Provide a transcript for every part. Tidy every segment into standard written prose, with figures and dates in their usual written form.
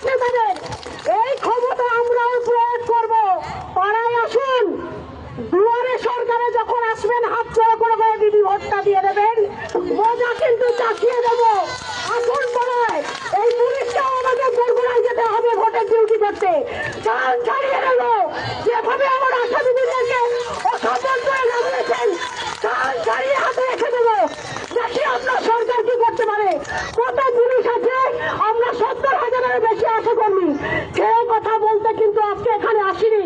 রাজনৈতিক নেতাদের এই ক্ষমতা আমরাও প্রয়োগ করব। পাড়ায় আসুন, দুয়ারে সরকারে যখন আসবেন হাত চড়া করে দিদি ভোটটা দিয়ে দেবেন, মজা কিন্তু চাকিয়ে দেবো। আসুন পাড়ায়, এই পুলিশটাও আমাদের বরগুনায় যেতে হবে ভোটের ডিউটি করতে। কান ছাড়িয়ে দেব, যেভাবে আমার আশা দিদিদেরকে অসম্মান করে নামিয়েছেন, কান ছাড়িয়ে হাতে রেখে দেবো। দেখি আপনার সরকার কি করতে পারে। কত পুলিশ আছে, আমরা 70,000-এর বেশি আশা কর্মী। সে কথা বলতে কিন্তু আজকে এখানে আসিনি।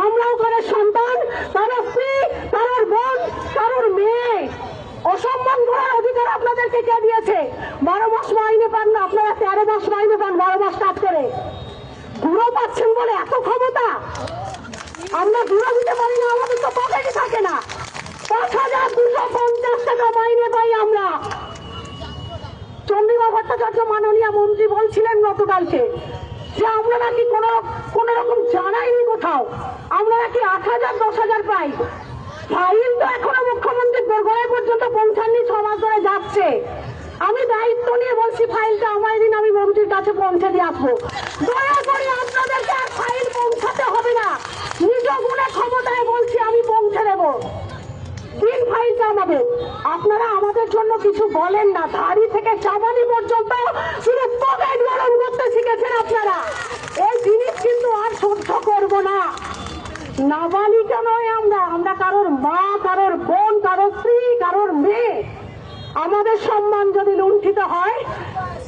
আমরাও কারোর সন্তান, কারোর স্ত্রী, কারোর বোন, কারোর মেয়ে। অসম্মান করার অধিকার আপনাদেরকে কে দিয়েছে? 12 মাস মাইনে পান না আপনারা, 13 মাস মাইনে পান 12 মাস কাজ করে। গুঁড়ো পাচ্ছেন বলে এত ক্ষমতা? আমরা গুঁড়ো দিতে পারি না, আমাদের তো পকেটে থাকে না। 5,250 টাকা মাইনে পাই আমরা। চন্দ্রিমা ভট্টাচার্য মাননীয় মন্ত্রী বলছিলেন গতকালকে যে আমরা নাকি কোন রকম জানাইনি কোথাও, আমরা নাকি 8,000 10,000 পাই। ফাইল তো এখনো মুখ্যমন্ত্রীর দোরগোড়ায় পর্যন্ত পৌঁছাননি, 6 মাস ধরে যাচ্ছে। আমি দায়িত্ব নিয়ে বলছি ফাইলটা আমায় দিন, আমি মন্ত্রীর কাছে পৌঁছে দিয়ে আসবো। দয়া করে আপনাদেরকে আর ফাইল পৌঁছাতে হবে না, নিজ গুণে ক্ষমতায় বলছি আমি পৌঁছে দেবো। দিন ফাইলটা আমাদের। আপনারা আমাদের জন্য কিছু বলেন না, দাড়ি থেকে চাবানি পর্যন্ত শুধু পকেট গরম করতে শিখেছেন আপনারা। এই জিনিস কিন্তু আর সহ্য করব না। নাবালিকা নয় আমরা কারোর মা, কারোর বোন, কারোর স্ত্রী, কারোর মেয়ে। আমাদের সম্মান যদি লুণ্ঠিত হয়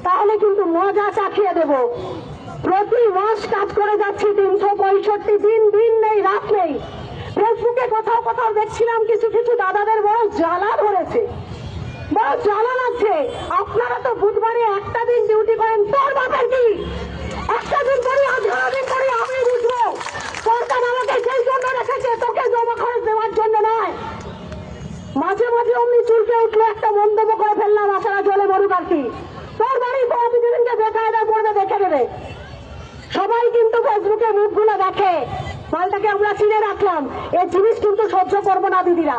তাহলে কিন্তু মজা চাখিয়ে দেব। প্রতি মাস কাজ করে যাচ্ছি 365 দিন, দিন নেই রাত নেই। ফেসবুকে কোথাও কোথাও দেখছিলাম কিছু কিছু দাদাদের বড় জ্বালা ধরেছে, বড় জ্বালা লাগছে। আপনারা তো বুধবারে একটা দিন ডিউটি করেন, তোর বাপের কি? একটা দিন করি, 18 দিন করি, আমি বুঝবো। সরকার আমাকে সেই জন্য রেখেছে, তোকে জমা খরচ দেওয়ার জন্য নয়। মাঝে মাঝে অমনি চুলকে উঠলো, একটা মন্তব্য করে ফেললাম, আশারা জলে মরুক আর কি। তোর বাড়ি প্রতিদিনকে বেকায়দা করবে, দেখে নেবে সবাই। কিন্তু ফেসবুকে মুখগুলো দেখে, মালটাকে আমরা চিনে রাখলাম। এই জিনিস কিন্তু সহ্য করবো না দিদিরা।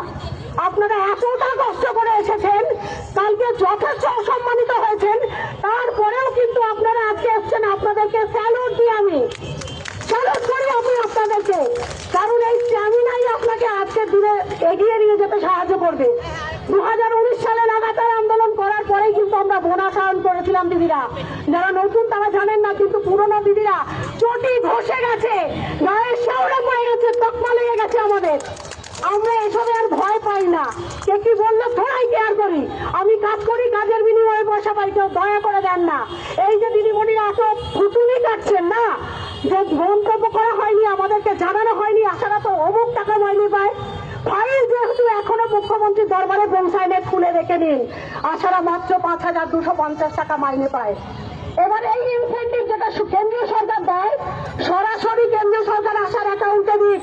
আপনারা এতটা কষ্ট করে এসেছেন, কালকে যথেষ্ট অসম্মানিত হয়েছেন, তারপরেও কিন্তু আপনারা আজকে এসছেন। আপনাদেরকে স্যালুট দিই, আমি স্যালুট করি আমি আপনাদেরকে। কারণ এই স্ট্যামিনাই আপনাকে আজকের দিনে এগিয়ে নিয়ে যেতে সাহায্য করবে। 2019 সালে লাগাতার আন্দোলন করার পরেই কিন্তু আমরা বোনাস আয়ন করেছিলাম দিদিরা। যারা নতুন তারা জানেন না, কিন্তু পুরনো দিদিরা চটি ঘষে গেছে, গায়ের শেওড়া পড়ে গেছে, তকমা লেগে গেছে আমাদের। আমরা এসবে আর ভয় পাই না। কে কি বললো থোড়াই কেয়ার করি। আমি কাজ করি, কাজের বিনিময়ে পয়সা পাই, কেউ দয়া করে দেন না। এই যে দিদিমণিরা এত পুতুলি কাটছেন না, যে মন্তব্য করা হয়নি, আমাদেরকে জানানো হয়নি, আশারা তো অমুক টাকা মাইনে পায়। ফাইল যেহেতু এখনো মুখ্যমন্ত্রীর দরবারে পৌঁছায়নি, খুলে রেখে নিন। আশারা মাত্র 5,250 টাকা মাইনে পায়। এবার এই ইনসেন্টিভ যেটা কেন্দ্রীয় সরকার দেয়, সরাসরি কেন্দ্রীয় সরকার আসার অ্যাকাউন্টে দিক,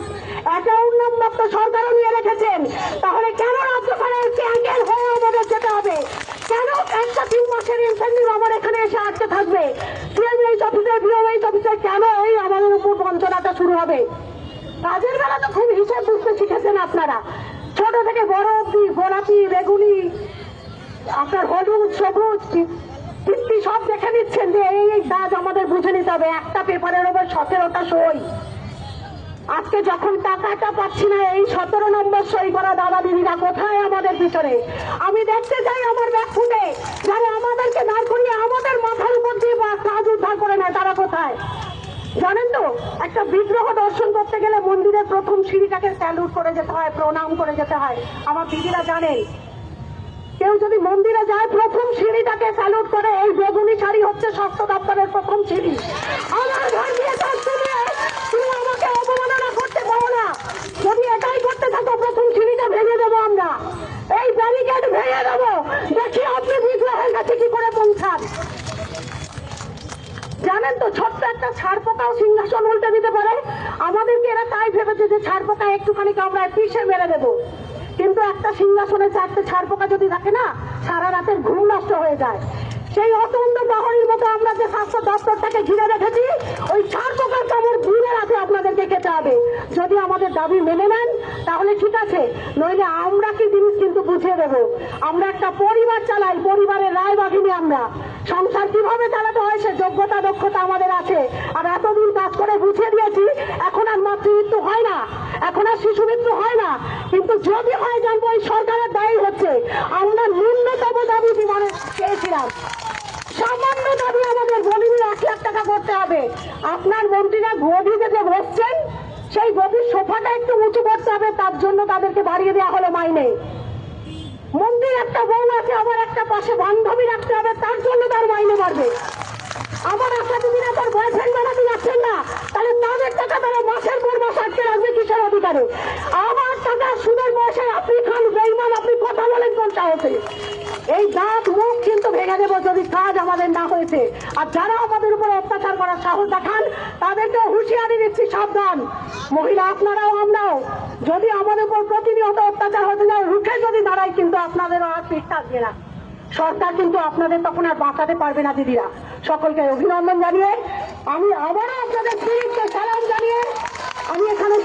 অ্যাকাউন্ট নাম্বার তো সরকারও নিয়ে রেখেছেন। তাহলে কেন রাজ্য সরকারের ক্যাঙ্গেল হয়ে আমাদের যেতে হবে? কেন একটা 3 মাসের ইনসেন্টিভ আমার এখানে এসে আটকে থাকবে? সিএমএইচ অফিসে, বিওএইচ অফিসে কেন এই আমাদের উপর বঞ্চনাটা শুরু হবে? কাজের বেলা তো খুব হিসাব বুঝতে শিখেছেন আপনারা, ছোট থেকে বড় অব্দি। গোলাপি, বেগুনি, আপনার হলুদ, সবুজ, কীর্তি সব দেখে দিচ্ছেন যে এই কাজ আমাদের বুঝে নিতে হবে। একটা পেপারের ওপর 17টা সই। আজকে যখন টাকাটা পাচ্ছি না, এই 17 নম্বর সই করা দাদা দিদিরা কোথায় আমাদের পিছনে? আমি দেখতে চাই আমার ব্যাগ ফুটে, যারা আমাদেরকে দাঁড় করিয়ে আমাদের মাথার উপর দিয়ে কাজ উদ্ধার করে নেয়, তারা কোথায়? জানেন তো, একটা বিগ্রহ দর্শন করতে গেলে মন্দিরের প্রথম সিঁড়িটাকে স্যালুট করে যেতে হয়, প্রণাম করে যেতে হয়। আমার দিদিরা জানেন, কেউ যদি মন্দিরে যায় প্রথম সিঁড়িটাকে স্যালুট করে। এই বেগুনি শাড়ি হচ্ছে স্বাস্থ্য দপ্তরের প্রথম সিঁড়ি। আমার ঘর দিয়ে তুমি আমাকে অবমাননা করতে পারো না। যদি এটাই করতে থাকো, প্রথম সিঁড়িটা ভেঙে দেবো আমরা, এই ব্যারিকেড ভেঙে দেবো। দেখি আপনি বিগ্রহের কাছে কি করে পৌঁছান। জানেন তো, ছোট্ট একটা ছাড় পোকাও সিংহাসন উল্টে দিতে পারে। আমাদেরকে এরা তাই ভেবেছে যে ছাড় পোকা একটুখানি আমরা পিষে মেরে দেবো, কিন্তু একটা সিংহাসনে 4টে ছাড় পোকা যদি থাকে না, সারা রাতের ঘুম নষ্ট হয়ে যায়। সেই অতন্দ প্রহরীর মতো আমরা যে স্বাস্থ্য দপ্তরটাকে ঘিরে রেখেছি, ওই ছাড় পোকার কামড় দূরে রাখে আপনাদেরকে খেতে করতে হবে। যদি আমাদের দাবি মেনে নেন তাহলে ঠিক আছে, নইলে আমরা কি জিনিস কিন্তু বুঝিয়ে দেব। আমরা একটা পরিবার চালাই, পরিবারের রায় বাঘিনী আমরা। সংসার কিভাবে চালাতে হয় সে যোগ্যতা দক্ষতা আমাদের আছে। আর এতদিন কাজ করে বুঝিয়ে দিয়েছি, এখন আর মাতৃমৃত্যু হয় না, এখন আর শিশু মৃত্যু হয় না। কিন্তু যদি হয় জানবো এই সরকারের দায়ী হচ্ছে। আমরা ন্যূনতম দাবি জীবনে চেয়েছিলাম, সামান্য দাবি আমাদের বলিনি 1,00,000 টাকা করতে হবে। আপনার মন্ত্রীরা গদিতে যে বসছেন সেই গদির সোফাটা একটু উঁচু করতে হবে, তার জন্য তাদেরকে বাড়িয়ে দেওয়া হলো মাইনে। মন্ত্রীর একটা বউ আছে, আবার একটা পাশে বান্ধবী রাখতে হবে, তার জন্য তার মাইনে বাড়বে। আমার আশা দিদিরা তার বয়ফ্রেন্ড বানাতে যাচ্ছেন না, তাহলে তাদের টাকা তারা মাসের পর মাস আটকে রাখবে কিসের অধিকারে? আমার টাকা সুদের বয়সে আপনি খান বেইমান, আপনি কথা বলেন কোন সাহসে? এই দাঁত মুখ কিন্তু ভেঙে দেবো যদি কাজ আমাদের না হয়েছে। আর যারা আমাদের উপর অত্যাচার করার সাহস দেখান তাদেরকে হুঁশিয়ারি দিচ্ছি, সাবধান। মহিলা আপনারাও আমরাও যদি আমাদের উপর প্রতিনিয়ত অত্যাচার হতে যায়, রুখে যদি দাঁড়াই কিন্তু আপনাদেরও আর পিঠ থাকবে না। সরকার কিন্তু আপনাদের তখন আর বাঁচাতে পারবে না। দিদিরা সকলকে অভিনন্দন জানিয়ে আমি আবারও আপনাদের স্পিরিটকে সালাম জানিয়ে আমি এখানে